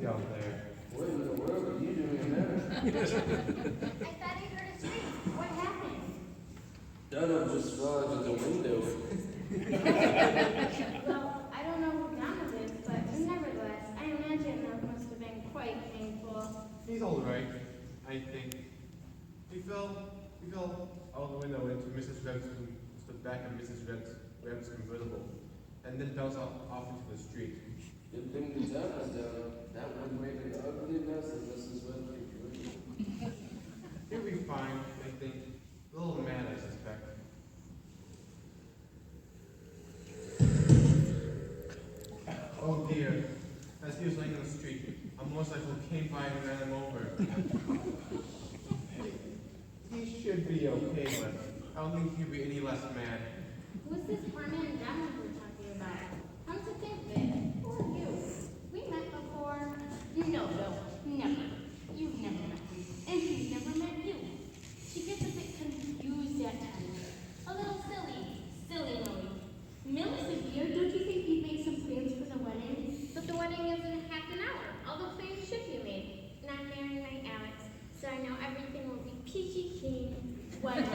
down there? What in the world are you doing there? I thought I heard a scream. What happened? Donald just fell out of the window. Well, I don't know who Donald is, but nevertheless, I imagine that must have been quite painful. He's all right, I think. He fell out the window into Mrs. Webb's, the back of Mrs. Webb's convertible, and then bounced off into the street. Good thing the town was down. That would make an ugly mess of Mrs. Webb's convertible. He'll be fine, I think. A little mad, I suspect. Oh dear. As he was laying on the street, a motorcycle came by and ran him over. He should be okay, but I don't think he'll be any less mad. Who's this poor man Donald we're talking about? Come to think of it, who are you? We met before. No, never. You've never met me, and he's never met you. She gets a bit confused at times. A little silly Millie. Millie said, dear, don't you think you'd make some plans for the wedding? But the wedding is in half an hour. All the plans should be made. And I'm marrying my Alex, so I know everything will be peachy keen. Why not?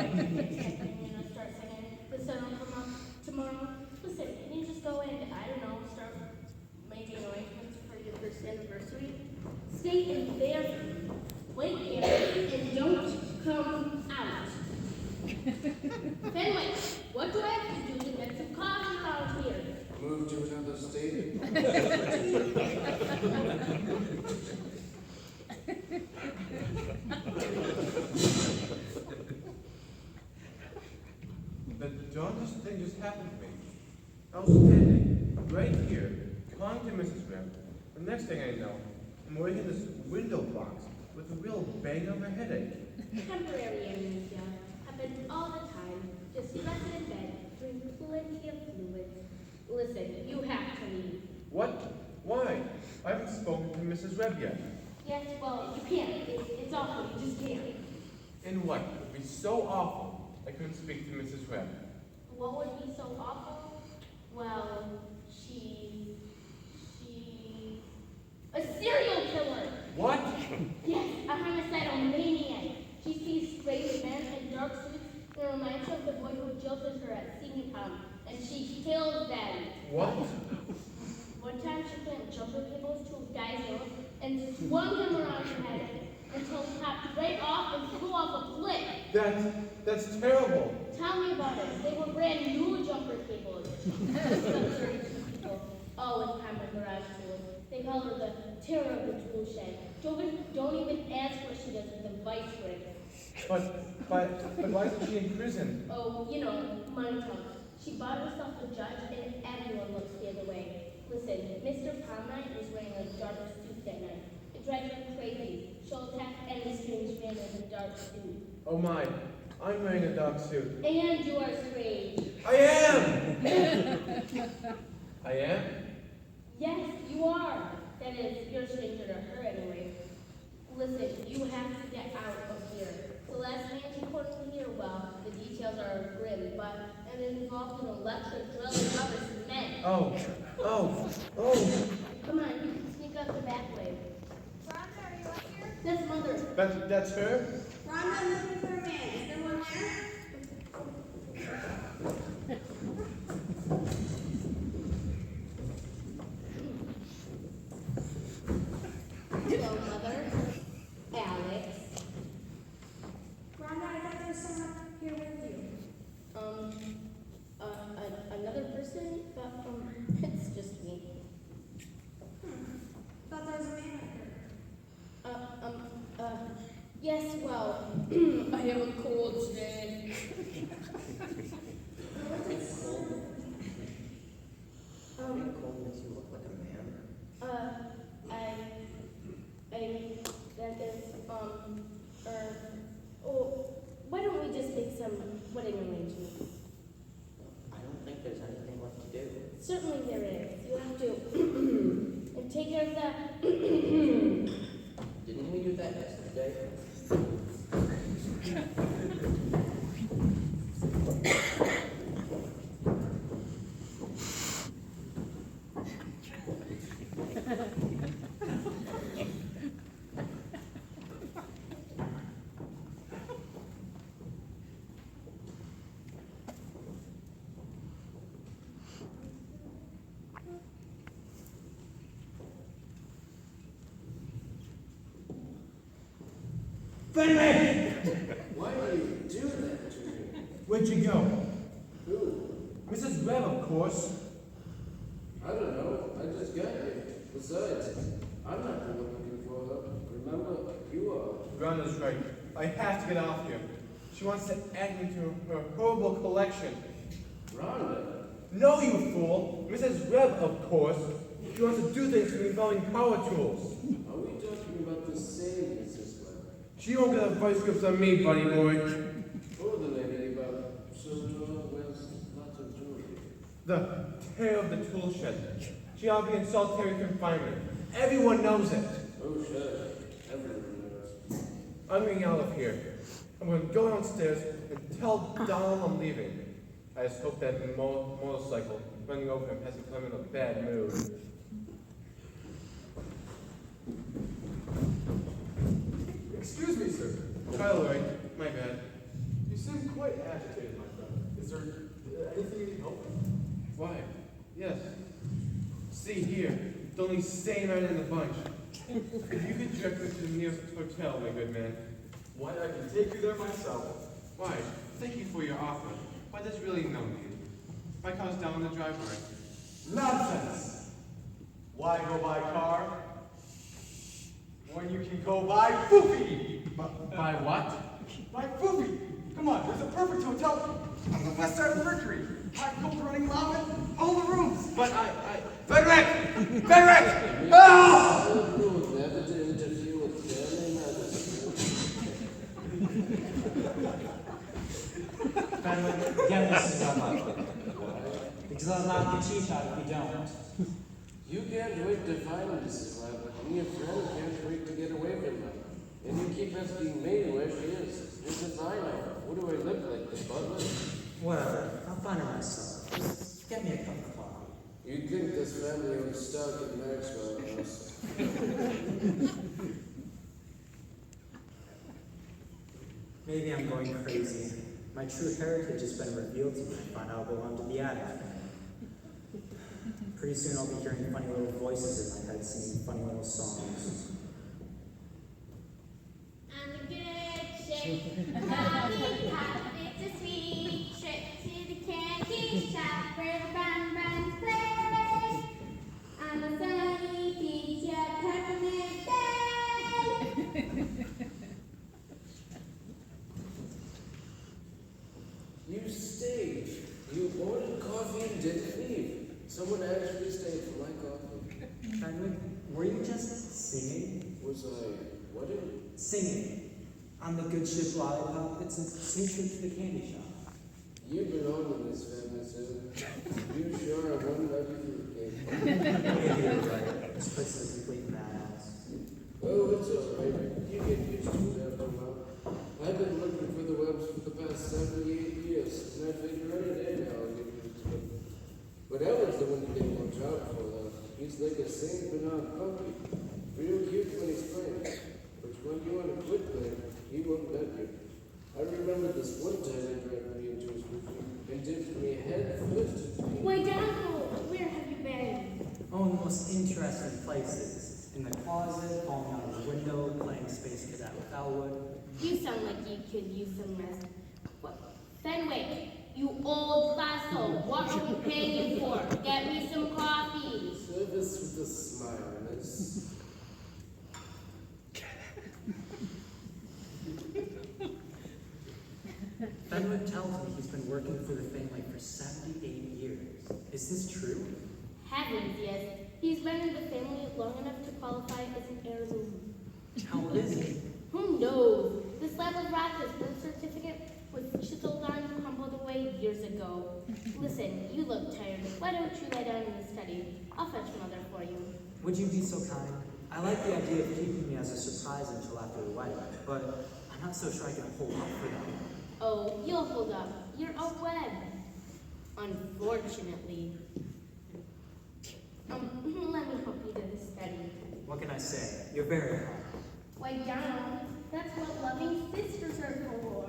Start singing. The sun will come up tomorrow. Listen, can you just go and, I don't know, start making arrangements for your first anniversary? Stay in there, wait here, and don't come out. Fenway, what do I have to do to get some coffee out here? Move to another state. The darndest thing just happened to me. I was standing right here, talking to Mrs. Webb. The next thing I know, I'm waiting in this window box with a real bang on my headache. Temporary amnesia happens all the time. Just rest in bed, drink plenty of fluids. Listen, you have to leave. What? Why? I haven't spoken to Mrs. Webb yet. Yes, well, you can't. It's awful. You just can't. And what would be so awful I couldn't speak to Mrs. Webb? What would be so awful? Well, she's a serial killer. What? Yes, a homicidal maniac. She sees strange men in dark suits and reminds her of the boy who jilted her at senior prom, and she kills them. What? One time she plant jumper cables to a guy's nose and swung him around her head until he popped right off and flew off a cliff. That's terrible. Tell me about it. They were brand new jumper cables. All with Primer Garage tools. They call her the terror of the tool shed. Don't even ask what she does with the vice grip. But why isn't she in prison? Oh, you know, money talks. She bought herself a judge and everyone looks the other way. Listen, Mr. Palmite was wearing a dark suit that night. It drives her crazy. She'll attack any strange man in a dark suit. Oh my, I'm wearing a dark suit. And you are strange. I am! I am? Yes, you are. That is, you're a stranger to her anyway. Listen, you have to get out of here. The last man she reported here, well, the details are grim, but it involved an electric drill and rubber cement. Oh. Come on, you can sneak out the back way. Rhonda, are you up here? That's Mother. That's her? Rhonda, I'm looking for a man. Is there one there? Hello, Mother. Alex. Rhonda, I thought there was someone here with you. Another person? But, it's just me. Thought there was a man up here. Yes, well, I have a cold today. Cold makes you look like a man. That is, why don't we just make some wedding arrangements? I don't think there's anything left to do. Certainly there is. You have to and take care of that. Didn't we do that yesterday? Finley! Why do you do that to me? Where'd you go? Who? Mrs. Webb, of course. I don't know. I just got here. Besides, I'm not the one looking for her. Remember, you are. Rhonda's right. I have to get off here. She wants to add me to her horrible collection. Rhonda? No, you fool! Mrs. Webb, of course. She wants to do things to me involving power tools. Are we talking about the same Mrs. Webb? She won't get a vice grips on me, buddy boy. Or the lady about so tall wears lots of jewelry? The tail of the tool shed. She ought to be in solitary confinement. Everyone knows it. Oh, shut up. Everyone knows. I'm getting out of here. I'm going to go downstairs and tell Donald I'm leaving. I just hope that motorcycle running over him hasn't put him in a bad mood. Excuse me, sir. By the way, my bad. You seem quite agitated, my friend. Is there anything you need help with? Why? Yes. See here, the only sane man in the bunch. If you could direct me to the nearest hotel, my good man. Why, I can take you there myself. Why? Thank you for your offer, but there's really no need. My car's down the driveway. Nonsense! Why go by car when you can go by foofy? By what? By foofy! Come on, there's a perfect hotel on the West Side of Mercury. Hot cold running lava, all the rooms. But Frederick! Frederick! Ah! I rule never to interfere with family matters. Finley, get this is unlucky. Because I'll knock the teeth out if you don't. You can't wait to find Mrs. Webb, and your friend can't wait to get away from her. And you keep asking me where she is. Just as I know. What do I look like, the butler? Whatever, I'll find her myself. Just get me a cup of coffee. You'd think this family owns stock in Maxwell House. Maybe I'm going crazy. My true heritage has been revealed to me. I find out I belong to the attic. Pretty soon I'll be hearing funny little voices in my head singing funny little songs. On the good ship, lollipop, it's a sweet trip to the candy shop where the bonbons play. On the sunny beach at Peppermint Bay. You stayed. You ordered coffee and didn't leave. Someone actually stayed for my coffee. Finally, were you just singing? Was I what? Singing. On the good ship Lollipop, it's a sweet trip to the candy shop. You belong in this family, sir. You sure are one lucky fruitcake. Maybe you're right. This place is a complete madhouse. Oh, it's all right. You get used to it after a while. I've been looking for the Webbs for the past 78 years, and I figure any day now I'll get used to it. But Ellen's the one to get more job for, though. He's like a Saint Bernard puppy. Real cute when he's playing. But when you want to quit playing, he won't let you. I remember this one time he dragged me into his room and dipped me head first. Wait, Donald, where have you been? Oh, the most interesting places. In the closet, falling out of the window, playing Space Cadet with Elwood. You sound like you could use some rest. What? Fenwick, you old fossil, what are we paying you for? Get me some coffee. Service with a smile, miss. Fenwick tells me he's been working for the family for 78 years. Is this true? Heavens, yes. He's been in the family long enough to qualify as an heirloom. How old is he? Who knows? The slab of rock his birth certificate was chiseled on and crumbled away years ago. Listen, you look tired. Why don't you lie down in the study? I'll fetch mother for you. Would you be so kind? I like the idea of keeping me as a surprise until after the wedding, but I'm not so sure I can hold up for them. Oh, you'll hold up. You're a web. Unfortunately. Let me help you to the study. What can I say? You're very hard. Why, Donald, that's what loving sisters are for.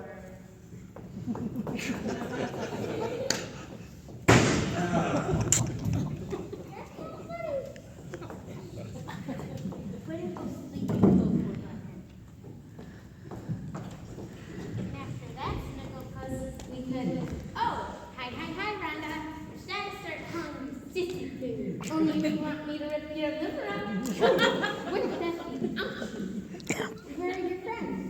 Put him to sleep and go for easy to. Only if you want me to rip your liver out. Wouldn't that be? Where are your friends?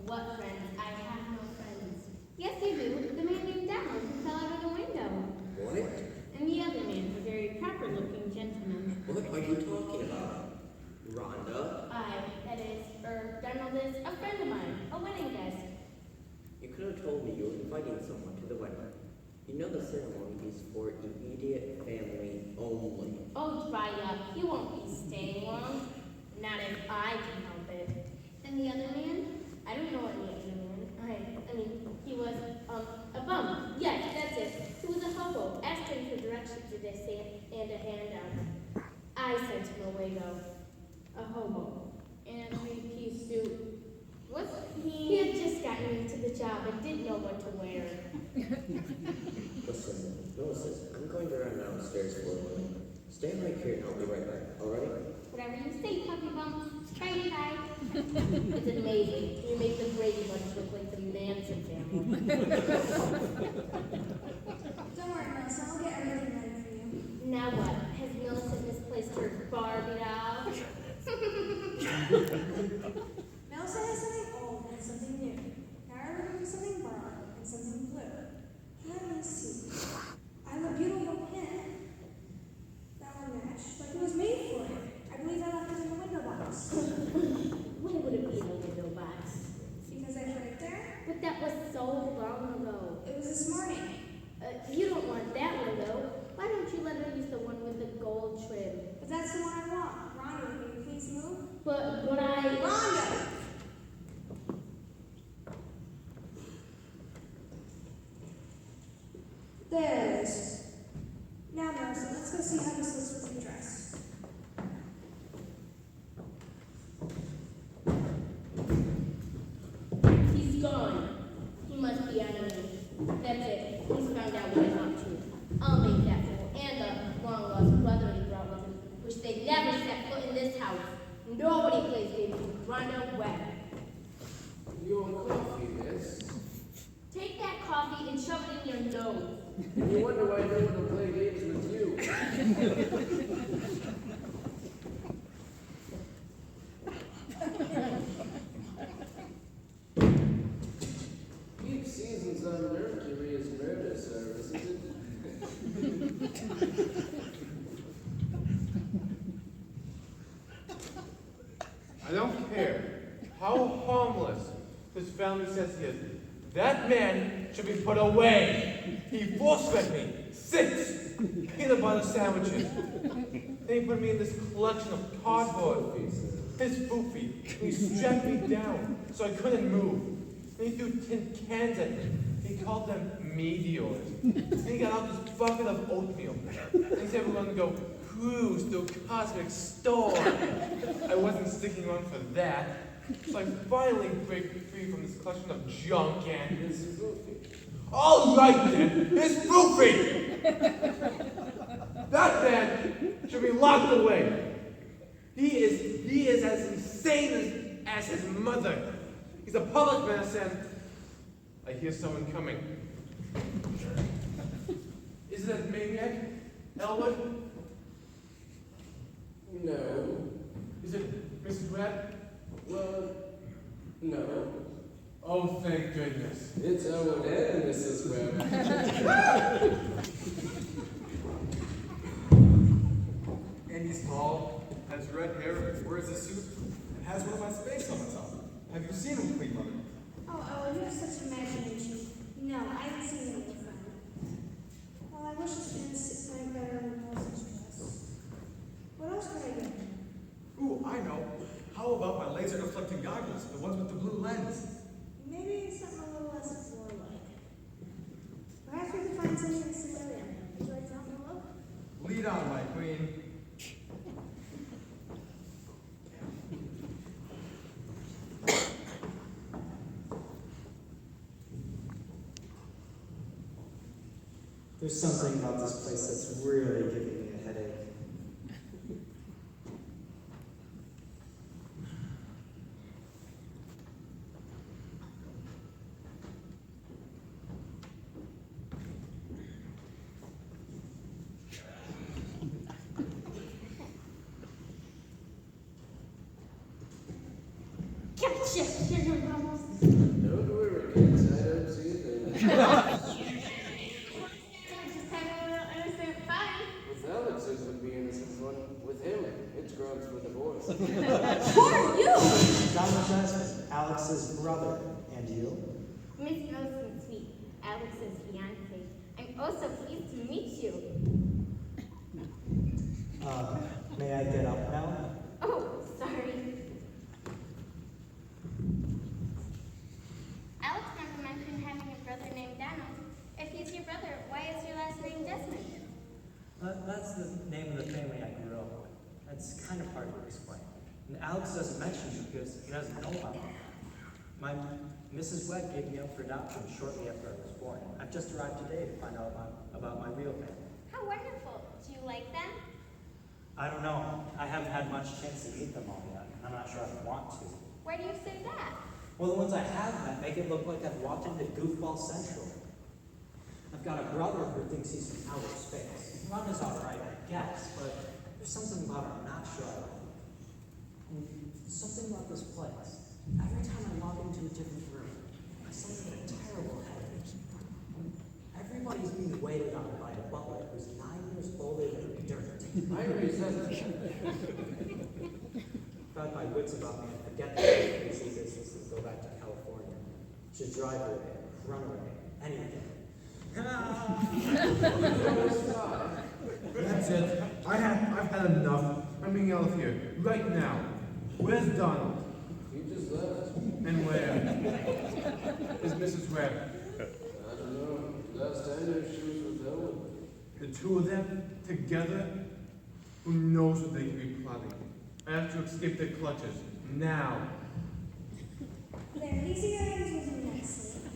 What friends? I have no friends. Yes, you do. The man named Donald who fell out of the window. What? And the other man, a very proper-looking gentleman. What are you talking about? Rhonda? Donald is a friend of mine, a wedding guest. You could have told me you were inviting someone to the wedding. You know the ceremony is for immediate family only. Oh, dry up. He won't be staying long. Not if I can help it. And the other man? I don't know what the other man. I mean, he was, a bum. Yes, that's it. He was a hobo. Asked him for directions to this and a handout. I sent him away, though. A hobo. In a three-piece suit. He had just gotten into the job and didn't know what to wear. Listen, I'm going to run downstairs for a minute. Stay right here and I'll be right back, alright? Whatever you say, puppy bum. Bye. It's amazing. You make the Brady Bunch look like the Manson family. Don't worry, Melissa. I'll get everything ready for you. Now what? Has Millicent misplaced her Barbie doll? Melissa has something old and something new. Now I'm looking for something borrowed and something blue. Let me see. I have a beautiful pin. That will match, like it was made for it. I believe I left it in the window box. When would it be in the window box? Because I put it there. But that was so long ago. It was this morning. You don't want that window. Why don't you let her use the one with the gold trim? But that's the one I want. Rhonda, will you please move? But what I... Rhonda! There it is. Now, Melissa, let's go see how this looks with your dress. He's gone. He must be out of me. That's it. He's found out what I'm up to. I'll make that fool and the long-lost brother he brought with him, which they never set foot in this house. Nobody plays games with Tangled Webbs. Your coffee, miss. Take that coffee and shove it in your nose. You wonder why no one will play games with you. Peak seasons on Mercury is murder, sir, isn't it? I don't care how harmless his family says he is. That man should be put away. He force-fed me 6 peanut butter sandwiches. Then he put me in this collection of cardboard. His foofy. He strapped me down so I couldn't move. Then he threw tin cans at me. He called them meteors. Then he got out this bucket of oatmeal. And he said we were going to go cruise through a cosmic storm. I wasn't sticking around for that. So I finally break free from this collection of junk and It's goofy. all right then, it's Goofy! That man should be locked away. He is as insane as his mother. He's a public menace and I hear someone coming. Is that maniac? Elwood? No. Is it Mrs. Webb? Well, no. Oh, thank goodness. It's Owen and Mrs. Webb. And he's tall, has red hair, wears a suit, and has one of my space helmets on. Have you seen him, Queen Mother? Oh, you have such imagination. No, I haven't seen him with a friend. Well, I wish his pants might better than Melissa's dress. What else could I get him? Ooh, I know. How about my laser deflecting goggles, the ones with the blue lens? Maybe something a little less warlike. Perhaps we could find something in civilian. Would you like to help me look? Lead on, my queen. There's something about this place that's really giving me a headache. Don't worry, kids, I don't see them. Just having a little innocent fun. With Alex, it would be innocent fun. With him, it's grunts with a voice. Who are you? Donald Jasmine, Alex's brother. And you? Miss Wilson Sweet, Alex's fiance. I'm also pleased to meet you. May I get up now? Oh, sorry. Alex never mentioned having a brother named Donald. If he's your brother, why is your last name Desmond? That's the name of the family I grew up with. It's kind of hard to explain. And Alex doesn't mention it because he doesn't know about it. My Mrs. Webb gave me up for adoption shortly after I was born. I've just arrived today to find out about my real family. How wonderful. Do you like them? I don't know. I haven't had much chance to meet them all yet. I'm not sure I want to. Why do you say that? Well, the ones I have met make it look like I've walked into Goofball Central. I've got a brother who thinks he's from outer space. Ron is alright, I guess, but there's something about it I'm not sure I like. And something about this place. Every time I walk into a different room, I suddenly get a terrible headache. Everybody's being waited on by a butler who's 9 years older than dirt. I resent it. Found my wits about me and forget the crazy business and go back to California. Should drive away, run away, anything. That's it. I've had enough. I'm being out of here. Right now. Where's Donald? He just left. And where is Mrs. Webb? I don't know. Last I knew, she was with Ellen. The two of them together? Who knows what they could be plotting? I have to escape their clutches. Now. There, these earrings was nicely.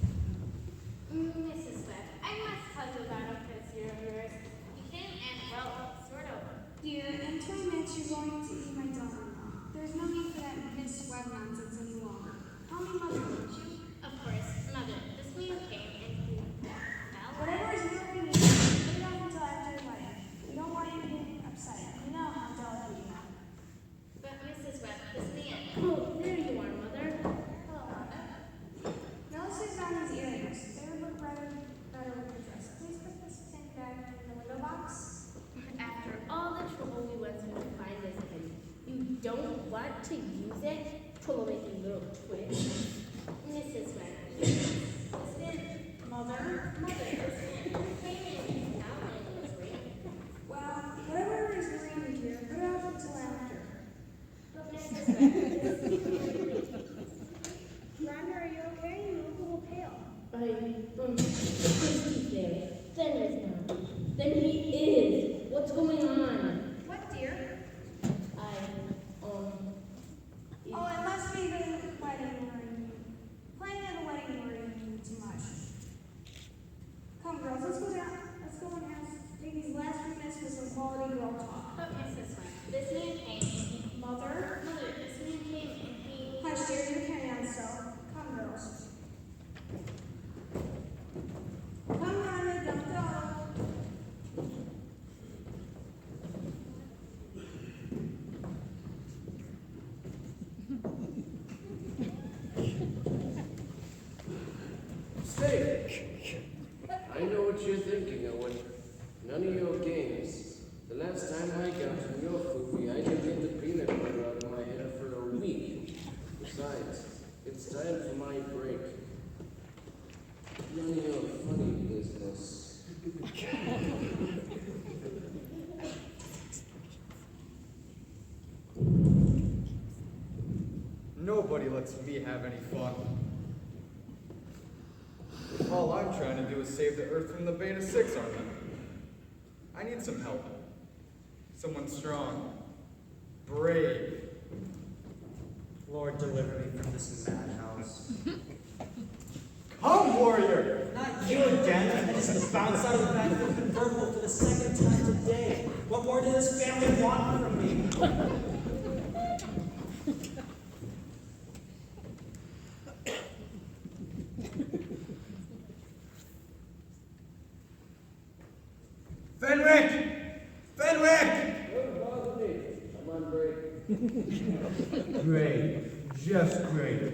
Mrs. Webb, I must tell you about a prisoner of yours. He came and, well, sort of. Dear, in 20 minutes you're going to see my daughter-in-law. There's no need for that Miss Webb nonsense any longer. Call me mother, won't you? Of course, Mother, this man came and he, well, Whatever is your need, put it off until after the wedding. We don't want you to get upset. You know how delicate you are. but Mrs. Webb, this man, oh, there you are, Mother. Hello, Mother. Now let's take down these earrings. They would look better with your dress. Please put this thing back in the window box. After all the trouble we went through to find this pin, you don't want to use it? Troublemaking little twig. Mrs. Webb, this man, Mother? Mother, this man came in and out and was waiting. Well, whatever is your ring here, put it off until after. But Mrs. Webb, this Rhonda, are you okay? You look a little pale. he's there. Then is not. Then he is. What's going on? What, dear? Oh, it must be the wedding ring. Playing at the wedding ring too much. Come, girls, let's go down. Let's go and take these last few minutes for some quality girl talk. But Mrs. Webb, this man came and he, Mother? Mother, this man came and he, Hush, dear, you carry on so. Come, girls. Come, Rhonda, don't go. Stay! I know what you're thinking, Owen. None of your games. The last time I got from your foofy, I didn't get the peanut butter out of my hair for a week. Besides, it's time for my break. None of your funny business. Nobody lets me have any fun. All I'm trying to do is save the Earth from the Beta 6 army. I need some help. Someone strong, brave. Lord, deliver me from this madhouse. Come, warrior! Not you again! I just bounced out of the back of the convertible for the second time today. What more does this family want from me? Fenwick! Fenwick! Don't bother me. I'm on on break. Great, just great.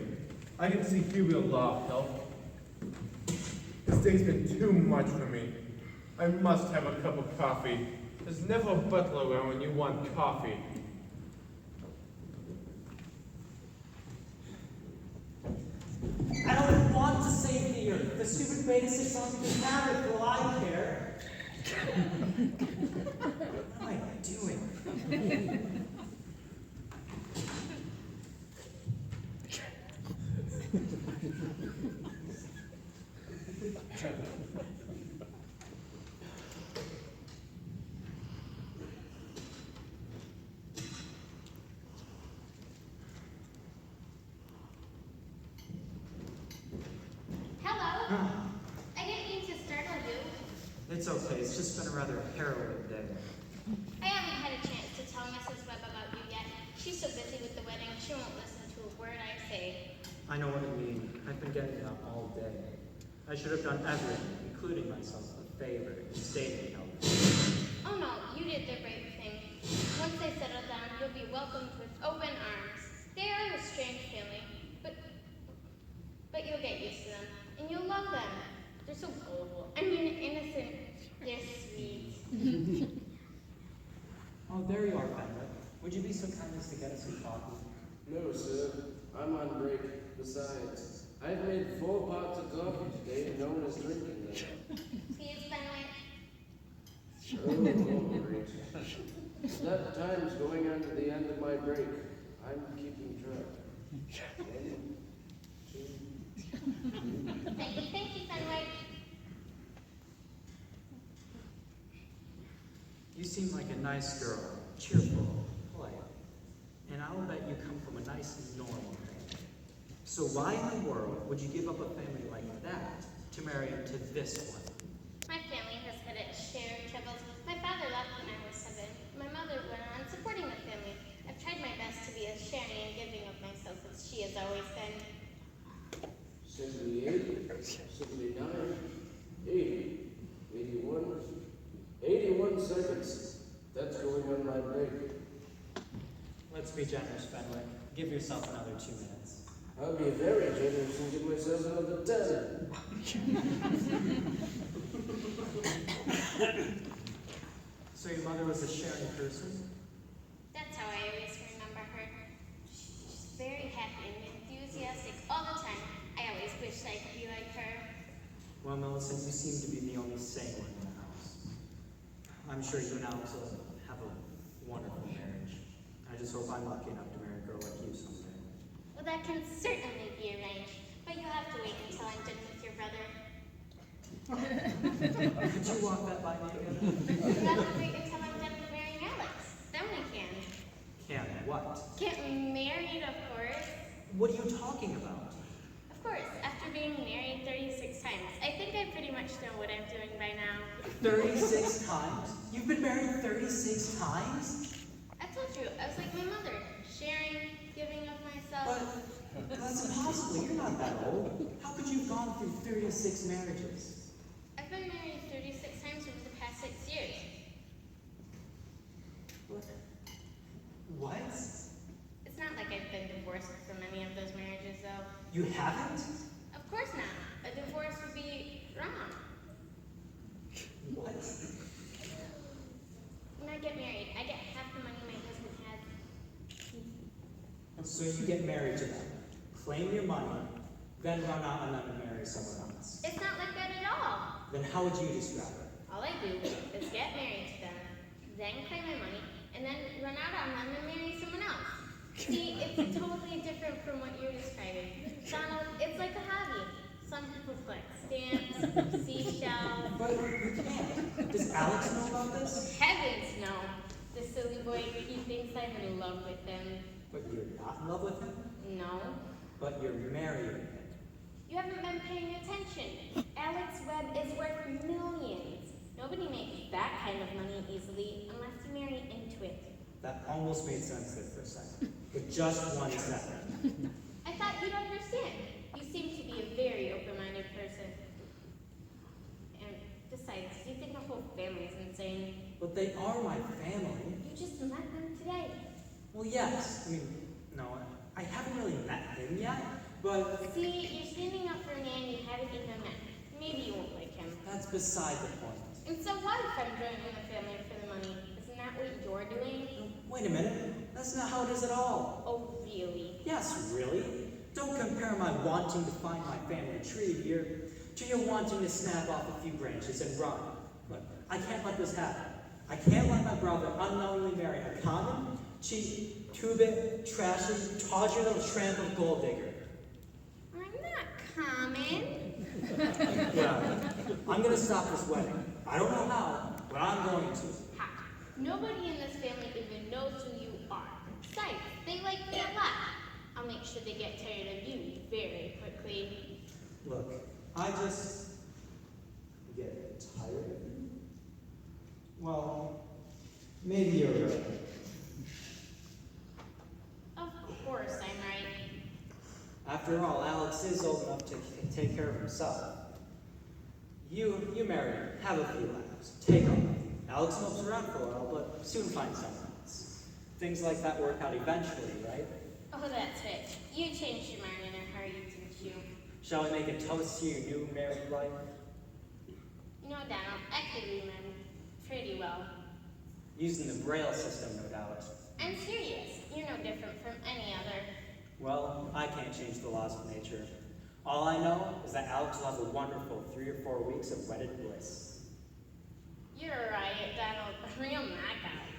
I can see Huey aloft, help. This day's been too much for me. I must have a cup of coffee. There's never a butler around when you want coffee. I don't want to save the earth. The stupid beta 6 army can have it for all I care. What am I doing? Hello? I didn't mean to startle you. It's okay. It's just been a rather harrowing day. I haven't had a chance to tell Mrs. Webb about you yet. She's so busy with the wedding, she won't listen to a word I say. I know what you mean. I've been getting up all day. I should have done everything, including myself, a favor and stayed and helped. Oh no, you did the right thing. Once they settle down, you'll be welcomed with open arms. They are a strange family, but you'll get used to them, and you'll love them. They're so gullible. I mean, innocent. They're sweet. Oh, there you are, Fenwick. Would you be so kind as to get us some coffee? No, sir. I'm on break. Besides, I've made 4 pots of coffee today and no one is drinking them. Please, Fenwick. Oh, great. That time's going on to the end of my break. I'm keeping track. 1, 2, 3. Thank you, Fenwick. You seem like a nice girl, cheerful, polite, and I'll bet you come from a nice, normal family. So why in the world would you give up a family like that to marry into this one? My family has had its share of troubles. My father left when I was 7. My mother went on supporting the family. I've tried my best to be as sharing and giving of myself as she has always been. 78, 79, 80, 81, 81 seconds. That's going on my break. Let's be generous, Fenwick. Give yourself another 2 minutes. I'll be very generous and give myself another 10. So your mother was a sharing person? That's how I always remember her. She's very happy and enthusiastic all the time. I always wish I could be like her. Well, Millicent, you seem to be the only sane one in the house. I'm sure you and Alex will have a wonderful marriage. I just hope I'm lucky enough to marry a girl like you someday. Well, that can certainly be arranged, but you'll have to wait until I'm done with your brother. Could you walk that by me again? You'll have to wait until I'm done with marrying Alex. Then we can. Can what? Get married, of course. What are you talking about? Of course, after being married 36 times. I think I pretty much know what I'm doing by now. 36 times? You've been married 36 times? I told you, I was like my mother, sharing, giving of myself. But that's impossible. You're not that old. How could you have gone through 36 marriages? I've been married 36 times over the past 6 years. What? It's not like I've been divorced from any of those marriages, though. You haven't? Of course not. A divorce would be wrong. What? When I get married, I get half the money my husband has. So you get married to them, claim your money, then run out on them and marry someone else. It's not like that at all. Then how would you describe it? All I do is get married to them, then claim my money, and then run out on them and marry someone else. See, it's totally different from what you're describing. Donald, it's like a hobby. Some people collect stamps, seashells. But you can't. Does Alex know about this? Heavens, no. The silly boy, he thinks I'm in love with him. But you're not in love with him? No. But you're marrying him. You haven't been paying attention. Alex Webb is worth millions. Nobody makes that kind of money easily unless you marry into it. That almost made sense there for a second. But just 1 second. I thought you'd understand. You seem to be a very open-minded person. And besides, you think my whole family's insane. But they are my family. You just met them today. yes. I mean, no, I haven't really met him yet, but See, you're standing up for a man you haven't even met. Maybe you won't like him. that's beside the point. And so what if I'm joining the family for the money? Isn't that what you're doing? Wait a minute, that's not how it is at all. Oh, really? Yes, really? Don't compare my wanting to find my family tree here to your wanting to snap off a few branches and run. Look, I can't let this happen. I can't let my brother unknowingly marry a common, cheap, two-bit, trashy, tawdry little tramp of gold digger. I'm not common. Yeah, I'm gonna stop this wedding. I don't know how, but I'm going to. Ha! Nobody in this family even knows who you are. Besides, they like me a lot. I'll make sure they get tired of you very quickly. Look, I just get tired of you. Well, maybe you're right. Of course I'm right. After all, Alex is old enough to take care of himself. You marry her, have a few laughs, take off. Alex mopes around for a while, but soon finds someone else. Things like that work out eventually, right? Oh, that's it. You changed your mind in a hurry, didn't you? Shall we make a toast to your new married life? You know, Donald, I could remember pretty well. Using the Braille system, no doubt. I'm serious. You're no different from any other. Well, I can't change the laws of nature. All I know is that Alex will have a wonderful 3 or 4 weeks of wedded bliss. You're a riot, Donald. A real knockout.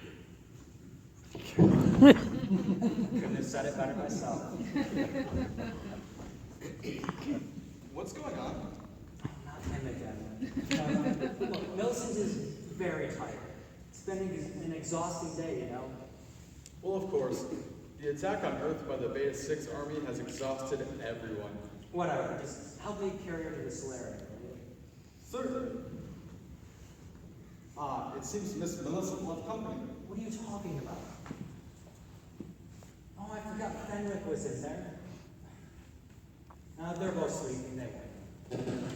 Couldn't have said it better myself. What's going on? Not him again. Look, Millicent is very tired. It's been an exhausting day, you know. Well, of course. The attack on Earth by the Beta 6 army has exhausted everyone. Whatever, just help me carry her to the solarium, will you? Certainly. It seems Miss Millicent left company. What are you talking about? Oh, I forgot Fenwick was in there. They're both sleeping, they won't.